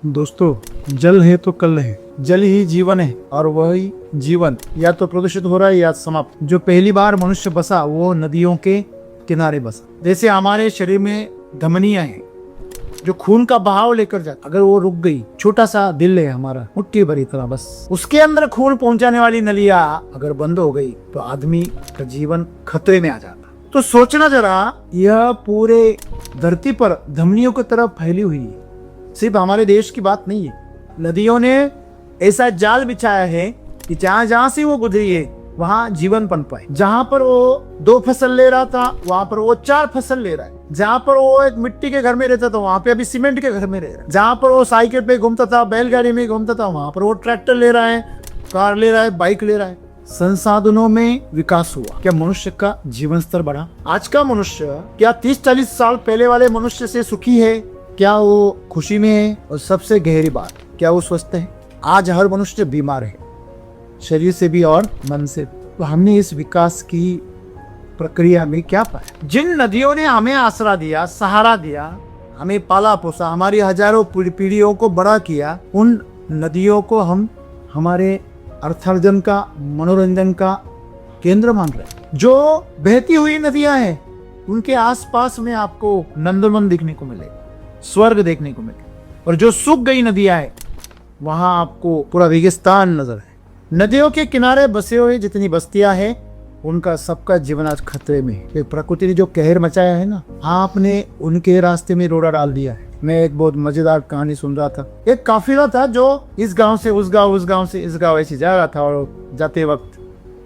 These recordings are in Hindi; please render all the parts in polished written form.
दोस्तों, जल है तो कल है। जल ही जीवन है और वही जीवन या तो प्रदूषित हो रहा है या समाप्त। जो पहली बार मनुष्य बसा वो नदियों के किनारे बसा। जैसे हमारे शरीर में धमनियां हैं जो खून का बहाव लेकर जाती, अगर वो रुक गई, छोटा सा दिल है हमारा, मुट्ठी भरी तरह, बस उसके अंदर खून पहुंचाने वाली नलियां अगर बंद हो गई तो आदमी का जीवन खतरे में आ जाता। तो सोचना जरा, यह पूरे धरती पर धमनियों की तरफ फैली हुई है। सिर्फ हमारे देश की बात नहीं है, नदियों ने ऐसा जाल बिछाया है कि जहां जहां से वो गुजरी है वहां जीवन पनपा है। जहां पर वो 2 फसल ले रहा था वहां पर वो 4 फसल ले रहा है। जहां पर वो एक मिट्टी के घर में रहता था वहां पे अभी सीमेंट के घर में रह रहा है। जहां पर वो साइकिल पे घूमता था, बैलगाड़ी में घूमता था, वहां पर वो ट्रैक्टर ले रहा है, कार ले रहा है, बाइक ले रहा है। संसाधनों में विकास हुआ, क्या मनुष्य का जीवन स्तर बढ़ा? आज का मनुष्य क्या 30-40 साल पहले वाले मनुष्य से सुखी है? क्या वो खुशी में है? और सबसे गहरी बात, क्या वो स्वस्थ है? आज हर मनुष्य बीमार है, शरीर से भी और मन से। तो हमने इस विकास की प्रक्रिया में क्या पाया? जिन नदियों ने हमें आसरा दिया, सहारा दिया, हमें पाला पोसा, हमारी हजारों पीढ़ियों को बड़ा किया, उन नदियों को हम हमारे अर्थार्जन का, मनोरंजन का केंद्र मान रहे हैं। जो बहती हुई नदियां हैं उनके आसपास में आपको नंदनवन देखने को मिलेगा, स्वर्ग देखने को मिलेगा। और जो सूख गई नदियां हैं वहां आपको पूरा रेगिस्तान नजर है। नदियों के किनारे बसे हुए जितनी बस्तियां हैं उनका सबका जीवन आज खतरे में है। प्रकृति ने जो कहर मचाया है ना, आपने उनके रास्ते में रोड़ा डाल दिया है। मैं एक बहुत मजेदार कहानी सुन रहा था। एक काफिला था जो इस गांव से उस गांव, उस गांव से इस गांव ऐसे जा रहा था, और जाते वक्त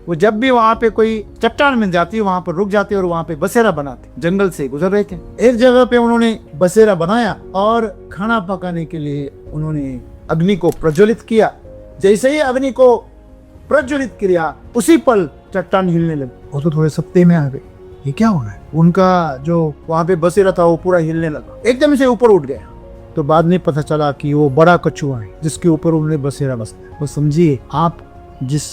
वो जब भी वहां पे कोई चट्टान मिल जाती वहां पर रुक जाते और वहां पे बसेरा बनाते। जंगल से गुजर रहे थे, एक जगह पे उन्होंने बसेरा बनाया और खाना पकाने के लिए उन्होंने अग्नि को प्रज्वलित किया। जैसे ही अग्नि को प्रज्वलित किया उसी पल चट्टान हिलने लगी। वो तो थोड़े सत्ते में आ गए, ये क्या हो रहा है? उनका जो वहां पे बसेरा था वो पूरा हिलने लगा, एकदम से ऊपर उठ गया। तो बाद में पता चला कि वो बड़ा कछुआ है जिसके ऊपर उन्होंने बसेरा बसता। तो समझिए, आप जिस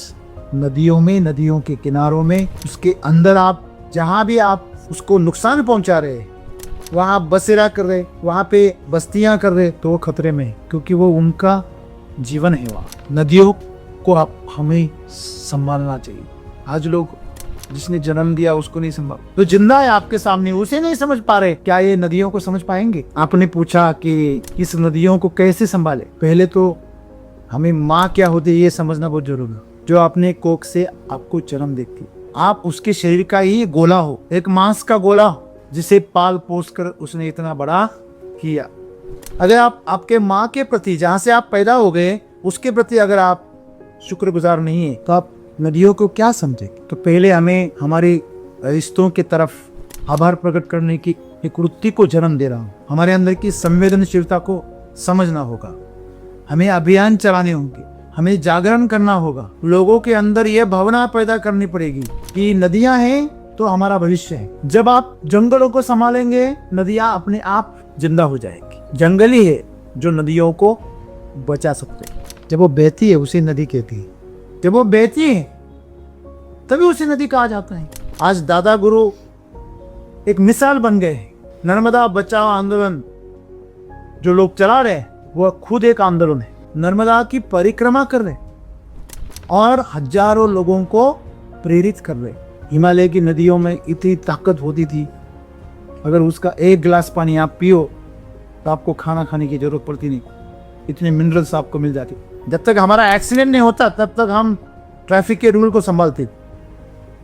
नदियों में, नदियों के किनारों में, उसके अंदर आप जहां भी आप उसको नुकसान पहुंचा रहे, वहां आप बसेरा कर रहे, वहां पे बस्तियां कर रहे, तो वो खतरे में है, क्योंकि वो उनका जीवन है। वहां नदियों को आप हमें संभालना चाहिए। आज लोग जिसने जन्म दिया उसको नहीं संभाल, तो जिंदा है आपके सामने उसे नहीं समझ पा रहे, क्या ये नदियों को समझ पाएंगे? आपने पूछा कि इस नदियों को कैसे संभाले। पहले तो हमें माँ क्या होती है ये समझना बहुत जरूरी है। जो अपने कोख से आपको जन्म देती, आप उसके शरीर का ही गोला हो, एक मांस का गोला हो, जिसे पाल पोस कर उसने इतना बड़ा किया। अगर आप आपके माँ के प्रति, जहाँ से आप पैदा हो गए, उसके प्रति अगर आप शुक्रगुजार नहीं है तो आप नदियों को क्या समझेंगे? तो पहले हमें हमारे रिश्तों की तरफ आभार प्रकट करने की एक वृत्ति को जन्म दे रहा हूँ। हमारे अंदर की संवेदनशीलता को समझना होगा, हमें अभियान चलाने होंगे, हमें जागरण करना होगा। लोगों के अंदर यह भावना पैदा करनी पड़ेगी कि नदियां हैं तो हमारा भविष्य है। जब आप जंगलों को संभालेंगे, नदियां अपने आप जिंदा हो जाएगी। जंगल ही है जो नदियों को बचा सकते हैं। जब वो बहती है उसे नदी कहती है, जब वो बहती है तभी उसे नदी कहा जाता है। आज दादा गुरु एक मिसाल बन गए। नर्मदा बचाओ आंदोलन जो लोग चला रहे वो खुद एक आंदोलन है। नर्मदा की परिक्रमा कर रहे और हजारों लोगों को प्रेरित कर रहे। हिमालय की नदियों में इतनी ताकत होती थी, अगर उसका एक गिलास पानी आप पियो तो आपको खाना खाने की जरूरत पड़ती नहीं, इतने मिनरल्स आपको मिल जाती। जब तक हमारा एक्सीडेंट नहीं होता तब तक हम ट्रैफिक के रूल को संभालते,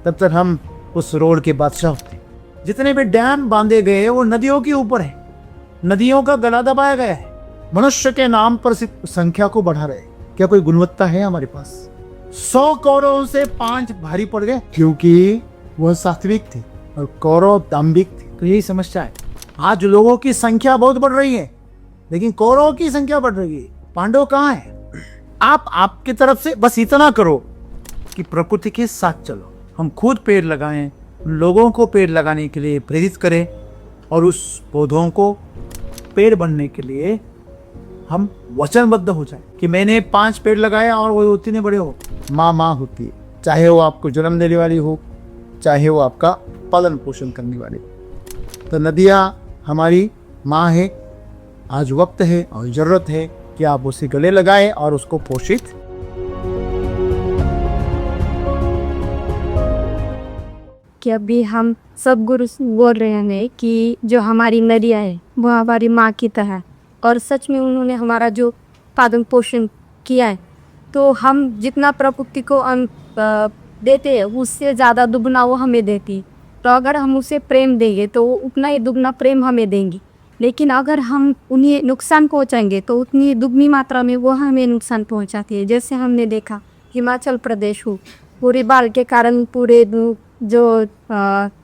तब तक हम उस रोड के बादशाह होते। जितने भी डैम बांधे गए वो नदियों के ऊपर है, नदियों का गला दबाया गया है। मनुष्य के नाम पर सिर्फ संख्या को बढ़ा रहे, क्या कोई गुणवत्ता है हमारे पास? 100 कौरवों से 5 भारी पड़ गए क्योंकि वह सात्विक थे और कौरव दाम्भिक थे। तो यही समस्या है। आज लोगों की संख्या बहुत बढ़ रही है लेकिन कौरवों की संख्या बढ़ रही है। पांडव कहाँ है? आप आपकी तरफ से बस इतना करो कि प्रकृति के साथ चलो। हम खुद पेड़ लगाएं, लोगों को पेड़ लगाने के लिए प्रेरित करें और उस पौधों को पेड़ बनने के लिए हम वचनबद्ध हो जाए कि मैंने 5 पेड़ लगाया और वो उतने बड़े हो। माँ होती है, चाहे वो आपको जन्म देने वाली हो, चाहे वो आपका पालन पोषण करने वाली हो। तो नदियाँ हमारी माँ है। आज वक्त है और जरूरत है कि आप उसे गले लगाएं और उसको पोषित कि अभी हम सब गुरु बोल रहे हैं कि जो हमारी नदियाँ है वो हमारी माँ की तरह है, और सच में उन्होंने हमारा जो पालन पोषण किया है, तो हम जितना प्रकृति को देते हैं उससे ज़्यादा दुगना वो हमें देती। तो अगर हम उसे प्रेम देंगे तो वो उतना ही दुगना प्रेम हमें देंगी, लेकिन अगर हम उन्हें नुकसान पहुंचाएंगे तो उतनी दुगनी मात्रा में वो हमें नुकसान पहुंचाती है। जैसे हमने देखा हिमाचल प्रदेश हो, पूरी बाढ़ के कारण पूरे जो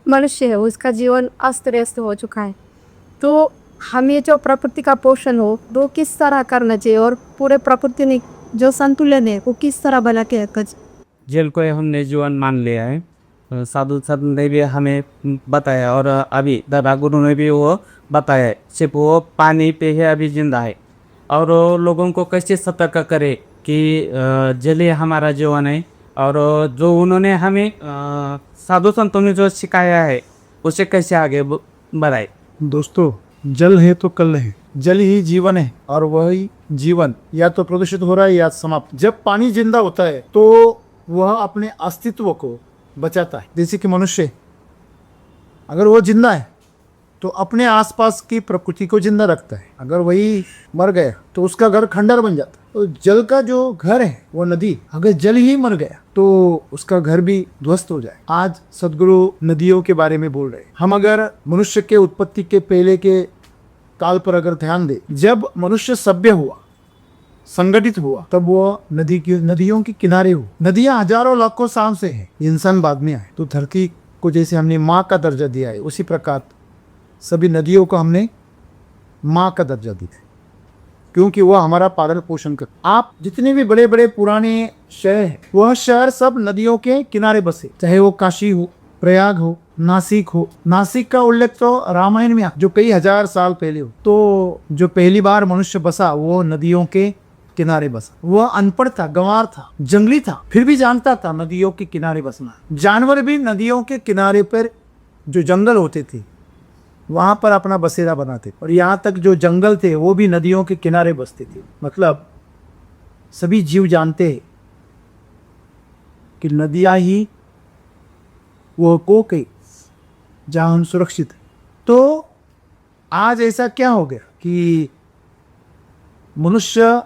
मनुष्य है उसका जीवन अस्त व्यस्त हो चुका है। तो हमें जो प्रकृति का पोषण हो वो किस तरह करना चाहिए, और पूरे प्रकृति ने जो संतुलन है वो किस तरह बना के रखना चाहिए। जल को हमने जीवन मान लिया है। साधु संत ने भी हमें बताया, और अभी दादा गुरु ने भी वो बताया है, सिर्फ वो पानी पे ही अभी जिंदा है। और वो लोगों को कैसे सतर्क करे कि जल ही हमारा जीवन है, और जो उन्होंने हमें साधु संतों ने जो सिखाया है उसे कैसे आगे बढ़ाए। दोस्तों, जल है तो कल है, जल ही जीवन है और वही जीवन या तो प्रदूषित हो रहा है या समाप्त। जब पानी जिंदा होता है तो वह अपने अस्तित्व को बचाता है। जैसे कि मनुष्य अगर वो जिंदा है तो अपने आसपास की प्रकृति को जिंदा रखता है, अगर वही मर गया तो उसका घर खंडर बन जाता है। तो जल का जो घर है वो नदी, अगर जल ही मर गया तो उसका घर भी ध्वस्त हो जाए। आज सदगुरु नदियों के बारे में बोल रहे हैं। हम अगर मनुष्य के उत्पत्ति के पहले के काल पर अगर ध्यान दे, जब मनुष्य सभ्य हुआ, संगठित हुआ, तब वो नदियों के किनारे हुआ। नदियां हजारों लाखों साल से है, इंसान बाद में आए। तो धरती को जैसे हमने माँ का दर्जा दिया है, उसी प्रकार सभी नदियों को हमने माँ का दर्जा दिया है, क्योंकि वह हमारा पालन पोषण कर। आप जितने भी बड़े बड़े पुराने शहर हैं, वह शहर सब नदियों के किनारे बसे, चाहे वो काशी हो, प्रयाग हो, नासिक हो। नासिक का उल्लेख तो रामायण में जो कई हजार साल पहले हो। तो जो पहली बार मनुष्य बसा वो नदियों के किनारे बसा। वह अनपढ़ था, गंवार था, जंगली था, फिर भी जानता था नदियों के किनारे बसना। जानवर भी नदियों के किनारे पर जो जंगल होते थे वहां पर अपना बसेरा बनाते, और यहाँ तक जो जंगल थे वो भी नदियों के किनारे बसते थे। मतलब सभी जीव जानते हैं कि नदियां ही वो कोक जहां हम सुरक्षित है। तो आज ऐसा क्या हो गया कि मनुष्य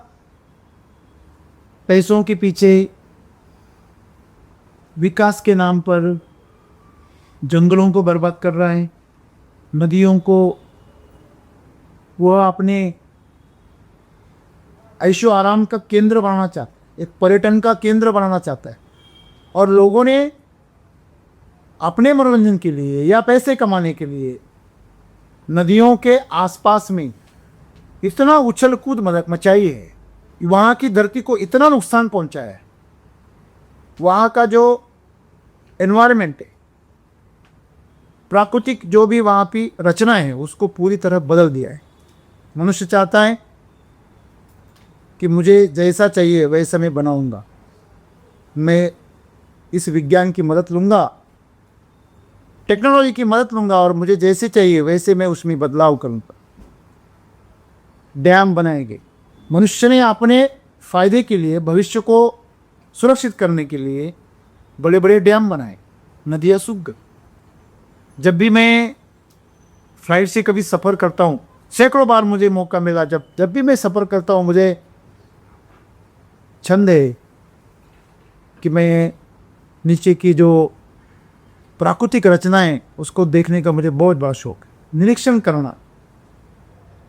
पैसों के पीछे, विकास के नाम पर जंगलों को बर्बाद कर रहा है, नदियों को वह अपने ऐशो आराम का केंद्र बनाना चाहता है, एक पर्यटन का केंद्र बनाना चाहता है। और लोगों ने अपने मनोरंजन के लिए या पैसे कमाने के लिए नदियों के आसपास में इतना उछल कूद मचाई है, वहाँ की धरती को इतना नुकसान पहुँचाया है। वहाँ का जो एनवायरनमेंट है, प्राकृतिक जो भी वहाँ की रचना है, उसको पूरी तरह बदल दिया है। मनुष्य चाहता है कि मुझे जैसा चाहिए वैसा मैं बनाऊंगा, मैं इस विज्ञान की मदद लूँगा, टेक्नोलॉजी की मदद लूँगा, और मुझे जैसे चाहिए वैसे मैं उसमें बदलाव करूँगा। डैम बनाएंगे। मनुष्य ने अपने फायदे के लिए, भविष्य को सुरक्षित करने के लिए बड़े बड़े डैम बनाए, नदियाँ सूख गई। जब भी मैं फ्लाइट से कभी सफ़र करता हूँ, सैकड़ों बार मुझे मौका मिला, जब भी मैं सफ़र करता हूँ, मुझे छंद है कि मैं नीचे की जो प्राकृतिक रचनाएं उसको देखने का मुझे बहुत बड़ा शौक है। निरीक्षण करना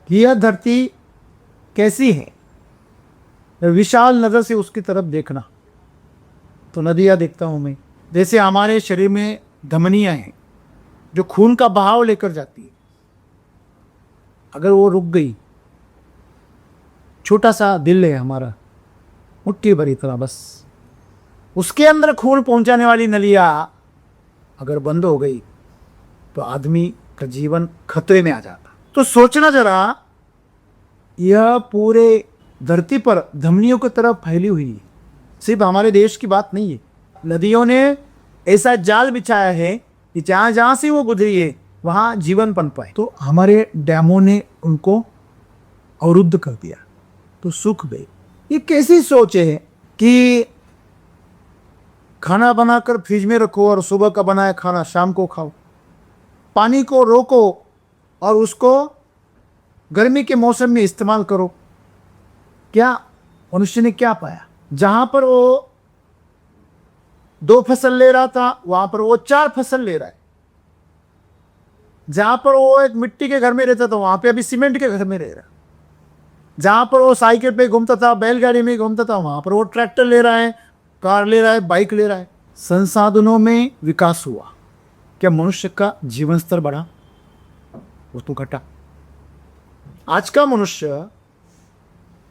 कि यह धरती कैसी है, विशाल नज़र से उसकी तरफ देखना। तो नदियाँ देखता हूँ मैं, जैसे हमारे शरीर में धमनियाँ हैं जो खून का बहाव लेकर जाती है। अगर वो रुक गई, छोटा सा दिल है हमारा, मुट्ठी भरी तरह, बस उसके अंदर खून पहुंचाने वाली नलियाँ अगर बंद हो गई तो आदमी का जीवन खतरे में आ जाता। तो सोचना जरा, यह पूरे धरती पर धमनियों की तरफ फैली हुई है। सिर्फ हमारे देश की बात नहीं है, नदियों ने ऐसा जाल बिछाया है कि जहाँ जहाँ से वो गुजरी है वहाँ जीवन पनपा है। तो हमारे डैमों ने उनको अवरुद्ध कर दिया। तो सुख भी। ये कैसी सोच है कि खाना बनाकर फ्रिज में रखो और सुबह का बनाया खाना शाम को खाओ। पानी को रोको और उसको गर्मी के मौसम में इस्तेमाल करो। क्या मनुष्य ने क्या पाया? जहां पर वो 2 फसल ले रहा था वहां पर वो 4 फसल ले रहा है। जहां पर वो एक मिट्टी के घर में रहता था वहां पे अभी सीमेंट के घर में रह रहा है। जहां पर वो साइकिल पे घूमता था, बैलगाड़ी में घूमता था, वहां पर वो ट्रैक्टर ले रहा है, कार ले रहा है, बाइक ले रहा है। संसाधनों में विकास हुआ, क्या मनुष्य का जीवन स्तर बढ़ा? वो तो घटा। आज का मनुष्य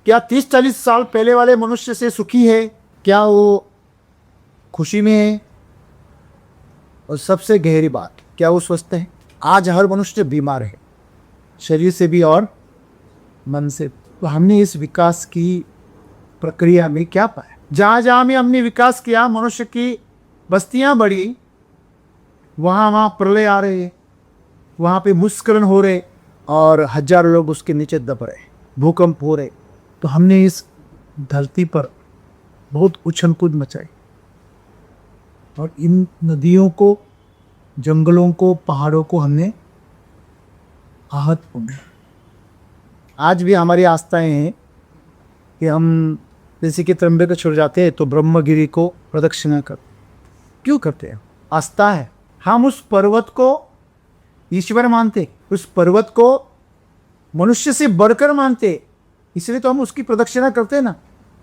क्या 30-40 साल पहले वाले मनुष्य से सुखी है? क्या वो खुशी में है? और सबसे गहरी बात, क्या वो स्वस्थ है? आज हर मनुष्य बीमार है, शरीर से भी और मन से। तो हमने इस विकास की प्रक्रिया में क्या पाया? जहाँ जहाँ में हमने विकास किया, मनुष्य की बस्तियाँ बढ़ी, वहाँ वहाँ प्रलय आ रहे हैं, वहाँ पे भूस्खलन हो रहे और हजारों लोग उसके नीचे दब रहे, भूकंप हो रहे। तो हमने इस धरती पर बहुत उछल कूद मचाई और इन नदियों को, जंगलों को, पहाड़ों को हमने आहत पहुंचाई। आज भी हमारी आस्थाएं हैं कि हम जैसे कि त्र्यंबक छुड़ जाते हैं तो ब्रह्मगिरी को प्रदक्षिणा कर। क्यों करते हैं? आस्था है। हम उस पर्वत को ईश्वर मानते, उस पर्वत को मनुष्य से बढ़कर मानते, इसलिए तो हम उसकी प्रदक्षिणा करते हैं ना।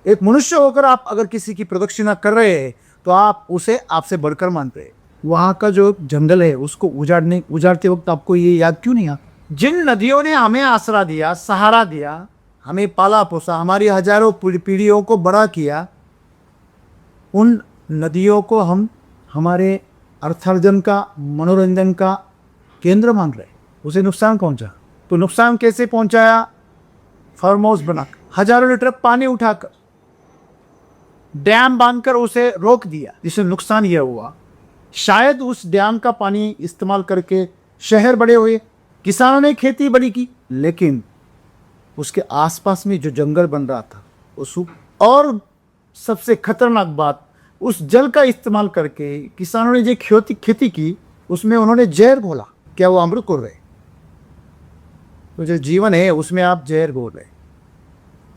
एक मनुष्य होकर आप अगर किसी की प्रदक्षिणा कर रहे हैं तो आप उसे आपसे बढ़कर मानते हैं। वहाँ का जो जंगल है उसको उजाड़ते वक्त आपको ये याद क्यों नहीं आता? जिन नदियों ने हमें आसरा दिया, सहारा दिया, हमें पाला पोसा, हमारी हजारों पीढ़ियों को बड़ा किया, उन नदियों को हम हमारे अर्थार्जन का, मनोरंजन का केंद्र मान रहे, उसे नुकसान पहुंचा। तो नुकसान कैसे पहुंचाया? फार्म हाउस बनाकर, हजारों लीटर पानी उठाकर, डैम बांधकर उसे रोक दिया, जिससे नुकसान यह हुआ शायद उस डैम का पानी इस्तेमाल करके शहर बड़े हुए, किसानों ने खेती बड़ी की, लेकिन उसके आसपास में जो जंगल बन रहा था वो सूख। और सबसे खतरनाक बात, उस जल का इस्तेमाल करके किसानों ने जो खेती की उसमें उन्होंने जहर घोला। क्या वो अमृत घोल रहे? तो जो जीवन है उसमें आप जहर घोल रहे,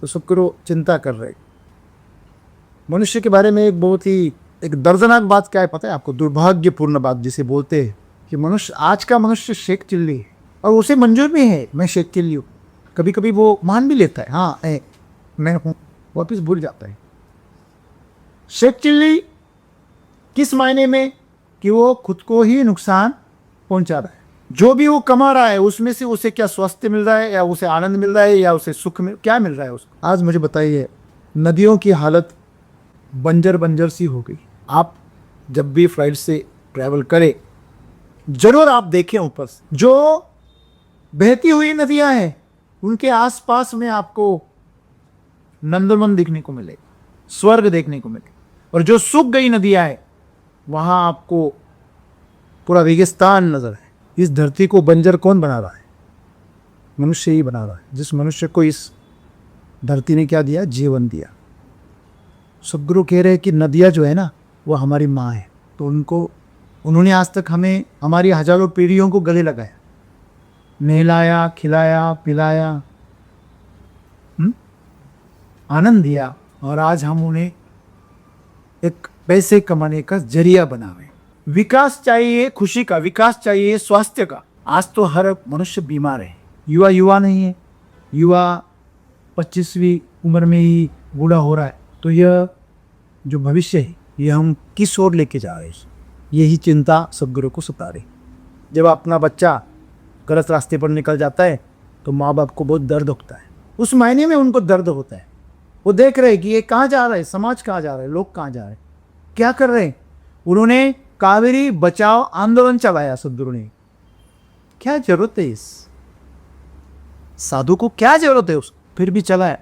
तो शुक्र चिंता कर रहे। मनुष्य के बारे में एक दर्दनाक बात क्या है पता है आपको? दुर्भाग्यपूर्ण बात जिसे बोलते हैं कि मनुष्य, आज का मनुष्य शेख चिल्ली है और उसे मंजूर भी है मैं शेख चिल्ली हूँ। कभी कभी वो मान भी लेता है, हाँ मैं हूँ, वापिस भूल जाता है। शेख चिल्ली किस मायने में? कि वो खुद को ही नुकसान पहुंचा रहा है। जो भी वो कमा रहा है उसमें से उसे क्या स्वास्थ्य मिल रहा है, या उसे आनंद मिल रहा है, या उसे सुख क्या मिल रहा है उसको? आज मुझे बताइए, नदियों की हालत बंजर सी हो गई। आप जब भी फ्लाइट से ट्रैवल करें जरूर आप देखें ऊपर से जो बहती हुई नदियां हैं उनके आसपास में आपको नंदनवन देखने को मिलेगा, स्वर्ग देखने को मिलेगा। और जो सूख गई नदियां हैं वहां आपको पूरा रेगिस्तान नजर है। इस धरती को बंजर कौन बना रहा है? मनुष्य ही बना रहा है। जिस मनुष्य को इस धरती ने क्या दिया? जीवन दिया। सदगुरु कह रहे हैं कि नदियां जो है ना वो हमारी माँ है। तो उन्होंने आज तक हमें, हमारी हजारों पीढ़ियों को गले लगाया, नहलाया, खिलाया, पिलाया, आनंद दिया, और आज हम उन्हें एक पैसे कमाने का जरिया बनावे। विकास चाहिए, खुशी का विकास चाहिए, स्वास्थ्य का। आज तो हर मनुष्य बीमार है। युवा नहीं है, युवा 25वीं उम्र में ही बूढ़ा हो रहा है। तो यह जो भविष्य है ये हम किस ओर लेके जा रहे हैं, यही चिंता सदगुरु को सता रही। जब अपना बच्चा गलत रास्ते पर निकल जाता है तो माँ बाप को बहुत दर्द होता है। उस मायने में उनको दर्द होता है। वो देख रहे हैं कि ये कहाँ जा रहा है, समाज कहाँ जा रहा है, लोग कहाँ जा रहे हैं, क्या कर रहे हैं। उन्होंने कावेरी बचाओ आंदोलन चलाया सदगुरु ने। क्या जरूरत है इस साधु को, क्या जरूरत है उसको? फिर भी चलाया।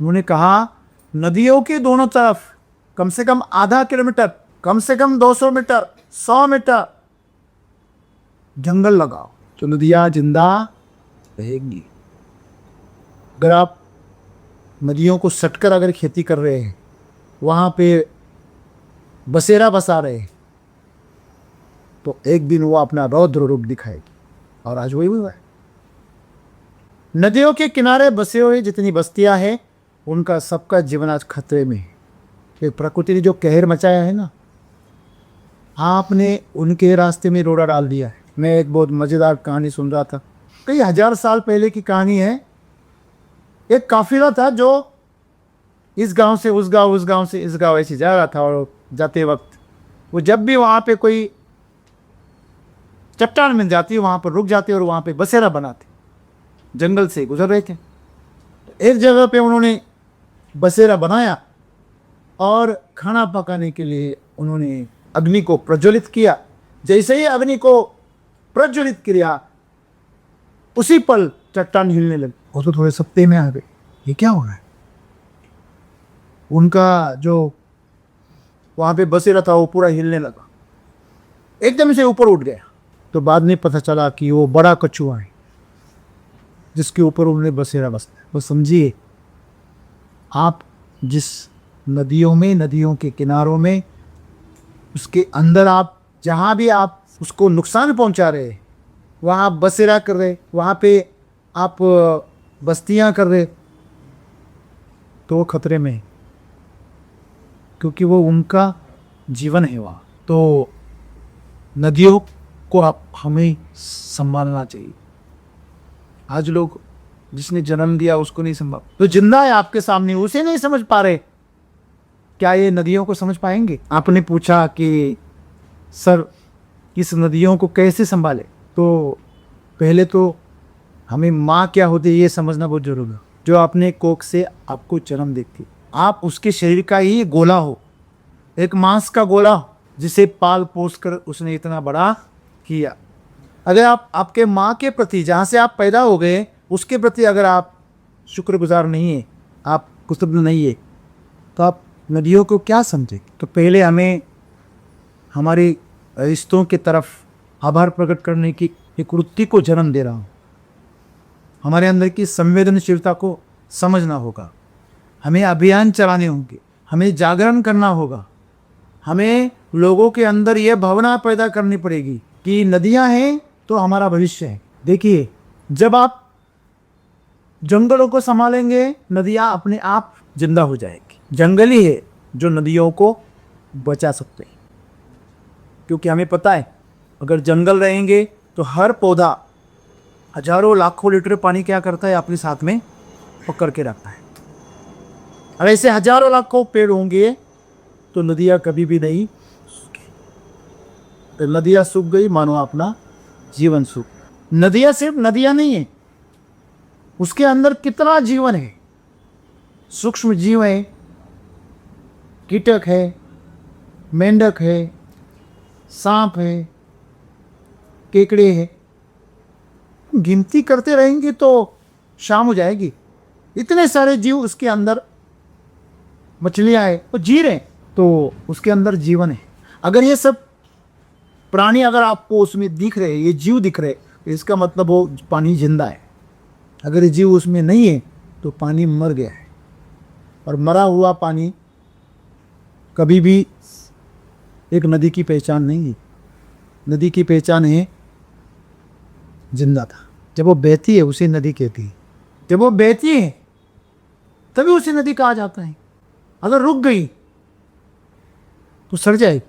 उन्होंने कहा नदियों के दोनों तरफ कम से कम आधा किलोमीटर, कम से कम 200 मीटर, 100 मीटर जंगल लगाओ तो नदियां जिंदा रहेंगी। अगर आप नदियों को सटकर अगर खेती कर रहे हैं, वहाँ पे बसेरा बसा रहे हैं, तो एक दिन वो अपना रौद्र रूप दिखाएगी। और आज वही हुआ है। नदियों के किनारे बसे हुए जितनी बस्तियां हैं, उनका सबका जीवन आज खतरे में है। ये प्रकृति ने जो कहर मचाया है ना, आपने उनके रास्ते में रोड़ा डाल दिया है। मैं एक बहुत मज़ेदार कहानी सुन रहा था, कई हजार साल पहले की कहानी है। एक काफिला था जो इस गांव से उस गांव, उस गांव से इस गांव ऐसे जा रहा था, और जाते वक्त वो जब भी वहाँ पे कोई चट्टान मिल जाती, वहाँ पर रुक जाते और वहाँ पे बसेरा बनाते। जंगल से गुजर रहे थे, एक जगह पे उन्होंने बसेरा बनाया और खाना पकाने के लिए उन्होंने अग्नि को प्रज्वलित किया। जैसे ही अग्नि को प्रज्वलित किया, उसी पल चट्टान हिलने लगी। वो तो थोड़े सप्ते में आ गए, ये क्या हो रहा है। उनका जो वहाँ पे बसेरा था वो पूरा हिलने लगा, एकदम से ऊपर उठ गया। तो बाद में पता चला कि वो बड़ा कछुआ है जिसके ऊपर उन्होंने बसेरा बसाया। तो समझिए, आप जिस नदियों में, नदियों के किनारों में, उसके अंदर आप जहाँ भी आप उसको नुकसान पहुँचा रहे, वहाँ आप बसेरा कर रहे, वहाँ पे आप बस्तियाँ कर रहे, तो वो खतरे में है, क्योंकि वो उनका जीवन है वहाँ। तो नदियों को आप हमें संभालना चाहिए। आज लोग जिसने जन्म दिया उसको नहीं संभाल, तो जिंदा है आपके सामने, उसे नहीं समझ पा रहे, क्या ये नदियों को समझ पाएंगे। आपने पूछा कि सर इस नदियों को कैसे संभाले, तो पहले तो हमें माँ क्या होती है ये समझना बहुत जरूरी है। जो अपने कोख से आपको जन्म देती, आप उसके शरीर का ही गोला हो, एक मांस का गोला जिसे पाल पोस कर उसने इतना बड़ा किया। अगर आप आपके माँ के प्रति, जहाँ से आप पैदा हो गए, उसके प्रति अगर आप शुक्रगुजार नहीं है, आप कृतज्ञ नहीं है, तो आप नदियों को क्या समझे। तो पहले हमें हमारे रिश्तों की तरफ आभार प्रकट करने की एक वृत्ति को जन्म दे रहा हूँ। हमारे अंदर की संवेदनशीलता को समझना होगा, हमें अभियान चलाने होंगे, हमें जागरण करना होगा, हमें लोगों के अंदर यह भावना पैदा करनी पड़ेगी कि नदियां हैं तो हमारा भविष्य है। देखिए, जब आप जंगलों को संभालेंगे, नदियां अपने आप जिंदा हो जाएगी। जंगल ही है जो नदियों को बचा सकते हैं, क्योंकि हमें पता है अगर जंगल रहेंगे तो हर पौधा हजारों लाखों लीटर पानी क्या करता है, अपने साथ में पकड़ के रखता है। और ऐसे हजारों लाखों पेड़ होंगे तो नदियाँ कभी भी नहीं सूखें। तो नदियाँ सूख गई मानो अपना जीवन सूख। नदियाँ सिर्फ नदियाँ नहीं है, उसके अंदर कितना जीवन है। सूक्ष्म जीव है, कीटक है, मेंढक है, सांप है, केकड़े है। गिनती करते रहेंगे तो शाम हो जाएगी। इतने सारे जीव उसके अंदर, मछलियाँ है, वो जी रहे हैं, तो उसके अंदर जीवन है। अगर ये सब प्राणी अगर आपको उसमें दिख रहे, ये जीव दिख रहे, इसका मतलब वो पानी जिंदा है। अगर ये जीव उसमें नहीं है तो पानी मर गया है। और मरा हुआ पानी कभी भी एक नदी की पहचान नहीं है। नदी की पहचान है जिंदा था। जब वो बहती है उसे नदी कहती है। जब वो बहती है तभी उसे नदी कहा जाता है। अगर रुक गई तो सड़ जाएगी,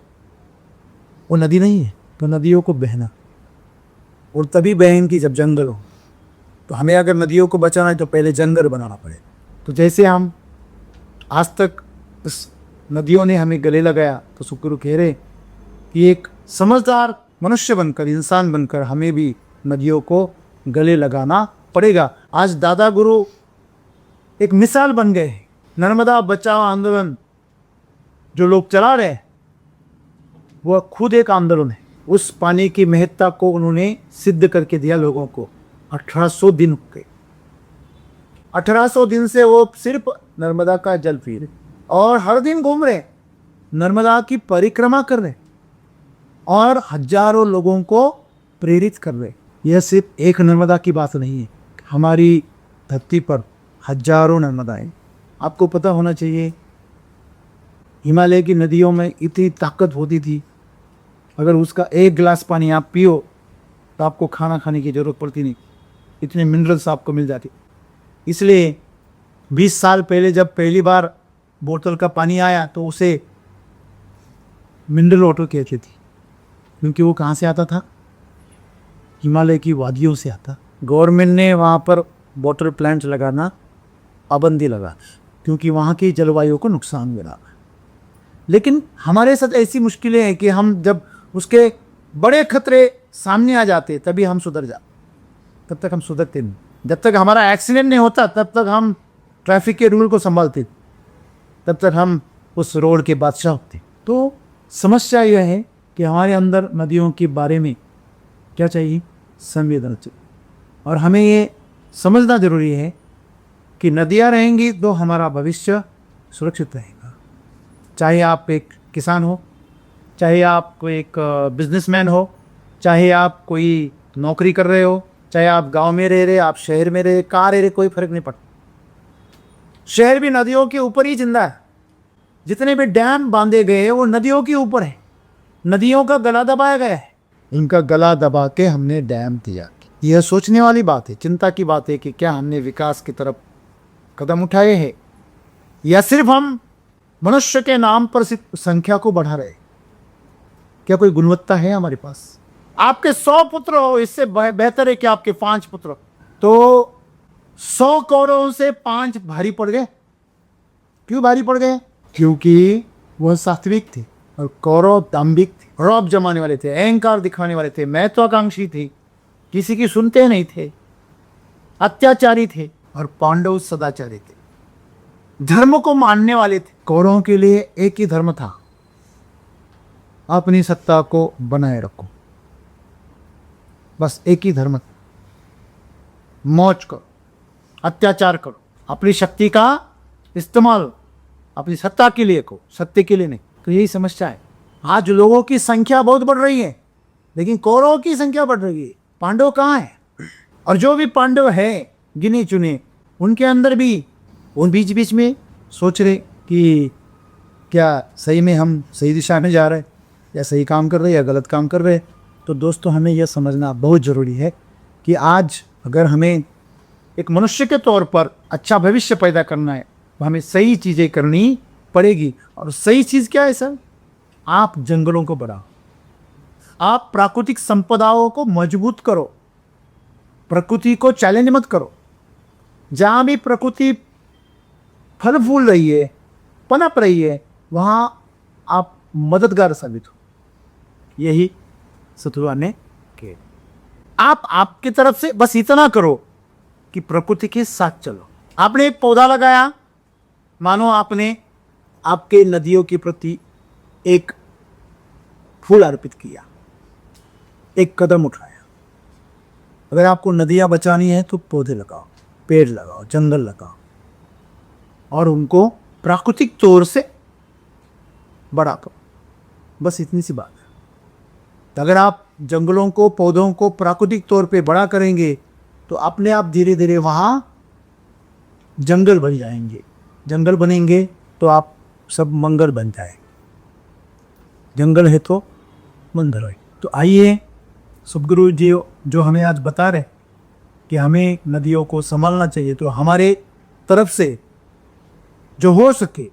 वो नदी नहीं है। तो नदियों को बहना, और तभी बहन जब जंगल हो। तो हमें अगर नदियों को बचाना है तो पहले जंगल बनाना पड़ेगा। तो जैसे हम आज तक इस नदियों ने हमें गले लगाया, तो सुखगुरु कह रहे कि एक समझदार मनुष्य बनकर, इंसान बनकर हमें भी नदियों को गले लगाना पड़ेगा। आज दादा गुरु एक मिसाल बन गए। नर्मदा बचाओ आंदोलन जो लोग चला रहे, वह खुद एक आंदोलन है। उस पानी की महत्ता को उन्होंने सिद्ध करके दिया लोगों को। 1800 दिन हो गए। 1800 दिन से वो सिर्फ नर्मदा का जल पी रहे और हर दिन घूम रहे, नर्मदा की परिक्रमा कर रहे और हजारों लोगों को प्रेरित कर रहे। यह सिर्फ एक नर्मदा की बात नहीं है, हमारी धरती पर हजारों नर्मदाएं आपको पता होना चाहिए, हिमालय की नदियों में इतनी ताकत होती थी, अगर उसका एक गिलास पानी आप पियो तो आपको खाना खाने की ज़रूरत पड़ती नहीं, इतने मिनरल्स आपको मिल जाते। इसलिए 20 साल पहले जब पहली बार बोतल का पानी आया तो उसे मिनरल वाटर कहते थे, क्योंकि वो कहाँ से आता था? हिमालय की वादियों से आता। गवर्नमेंट ने वहाँ पर वाटर प्लांट लगाना पाबंदी लगा, क्योंकि वहाँ की जलवायु को नुकसान मिला। लेकिन हमारे साथ ऐसी मुश्किलें हैं कि हम जब उसके बड़े खतरे सामने आ जाते तभी हम सुधर जाते, तब तक हम सुधरते नहीं। जब तक हमारा एक्सीडेंट नहीं होता तब तक हम ट्रैफिक के रूल को संभालते, तब तक हम उस रोड के बादशाह होते। तो समस्या यह है कि हमारे अंदर नदियों के बारे में क्या चाहिए? संवेदना चाहिए। और हमें ये समझना ज़रूरी है कि नदियाँ रहेंगी तो हमारा भविष्य सुरक्षित रहेगा। चाहे आप एक किसान हो, चाहे आप कोई एक बिजनेसमैन हो, चाहे आप कोई नौकरी कर रहे हो, चाहे आप गांव में रह रहे, आप शहर में रहे, कहाँ रह रहे, कोई फर्क नहीं पड़ता। शहर भी नदियों के ऊपर ही जिंदा है। जितने भी डैम बांधे गए हैं वो नदियों के ऊपर है, नदियों का गला दबाया गया है। इनका गला दबा के हमने डैम तैयार किया। यह सोचने वाली बात है, चिंता की बात है कि क्या हमने विकास की तरफ कदम उठाए हैं या सिर्फ हम मनुष्य के नाम पर सिर्फ संख्या को बढ़ा रहे हैं। क्या कोई गुणवत्ता है हमारे पास? आपके 100 पुत्र हो, इससे बेहतर है कि आपके 5 पुत्र। तो 100 कौरवों से 5 भारी पड़ गए। क्यों भारी पड़ गए? क्योंकि वह सात्विक थे और कौरव दाम्भिक थे, रौब जमाने वाले थे, अहंकार दिखाने वाले थे, महत्वाकांक्षी थे, किसी की सुनते नहीं थे, अत्याचारी थे। और पांडव सदाचारी थे, धर्म को मानने वाले थे। कौरवों के लिए एक ही धर्म था, अपनी सत्ता को बनाए रखो, बस एक ही धर्म। मौज करो, अत्याचार करो, अपनी शक्ति का इस्तेमाल अपनी सत्ता के लिए करो, सत्य के लिए नहीं। तो यही समस्या है। आज लोगों की संख्या बहुत बढ़ रही है, लेकिन कौरवों की संख्या बढ़ रही है। पांडव कहाँ है? और जो भी पांडव है गिने चुने, उनके अंदर भी उन बीच बीच में सोच रहे कि क्या सही में हम सही दिशा में जा रहे हैं, या सही काम कर रहे हैं या गलत काम कर रहे हैं। तो दोस्तों, हमें यह समझना बहुत ज़रूरी है कि आज अगर हमें एक मनुष्य के तौर पर अच्छा भविष्य पैदा करना है तो हमें सही चीज़ें करनी पड़ेगी। और सही चीज़ क्या है सर? आप जंगलों को बढ़ाओ, आप प्राकृतिक संपदाओं को मजबूत करो, प्रकृति को चैलेंज मत करो। जहाँ भी प्रकृति फल फूल रही है, पनप रही है, वहाँ आप मददगार साबित हो। यही सतुआ ने किया। आप आपकी तरफ से बस इतना करो कि प्रकृति के साथ चलो। आपने एक पौधा लगाया, मानो आपने आपके नदियों के प्रति एक फूल अर्पित किया, एक कदम उठाया। अगर आपको नदियाँ बचानी है तो पौधे लगाओ, पेड़ लगाओ, जंगल लगाओ और उनको प्राकृतिक तौर से बड़ा करो। बस इतनी सी बात है। तो अगर आप जंगलों को, पौधों को प्राकृतिक तौर पे बड़ा करेंगे तो अपने आप धीरे धीरे वहाँ जंगल बन जाएंगे। जंगल बनेंगे तो आप सब मंगल बन जाए। जंगल है तो मंगल है। तो आइए, सद्गुरु जी जो हमें आज बता रहे कि हमें नदियों को संभालना चाहिए, तो हमारे तरफ से जो हो सके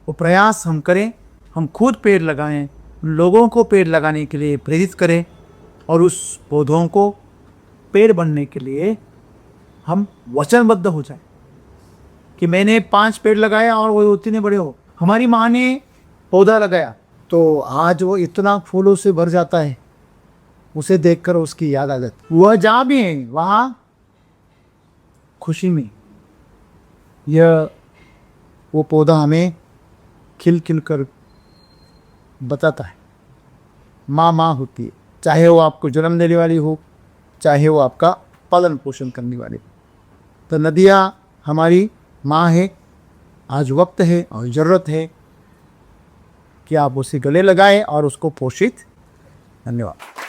वो प्रयास हम करें। हम खुद पेड़ लगाएं, लोगों को पेड़ लगाने के लिए प्रेरित करें और उस पौधों को पेड़ बनने के लिए हम वचनबद्ध हो जाएं कि मैंने 5 पेड़ लगाया और वो उतने बड़े हो। हमारी माँ ने पौधा लगाया तो आज वो इतना फूलों से भर जाता है, उसे देखकर उसकी याद आ जाती। वह जहाँ भी है वहाँ खुशी में यह वो पौधा हमें खिल खिल कर बताता है, माँ माँ होती है। चाहे वो आपको जन्म देने वाली हो, चाहे वो आपका पालन पोषण करने वाली हो। तो नदियाँ हमारी माँ है। आज वक्त है और ज़रूरत है कि आप उसे गले लगाएं और उसको पोषित। धन्यवाद।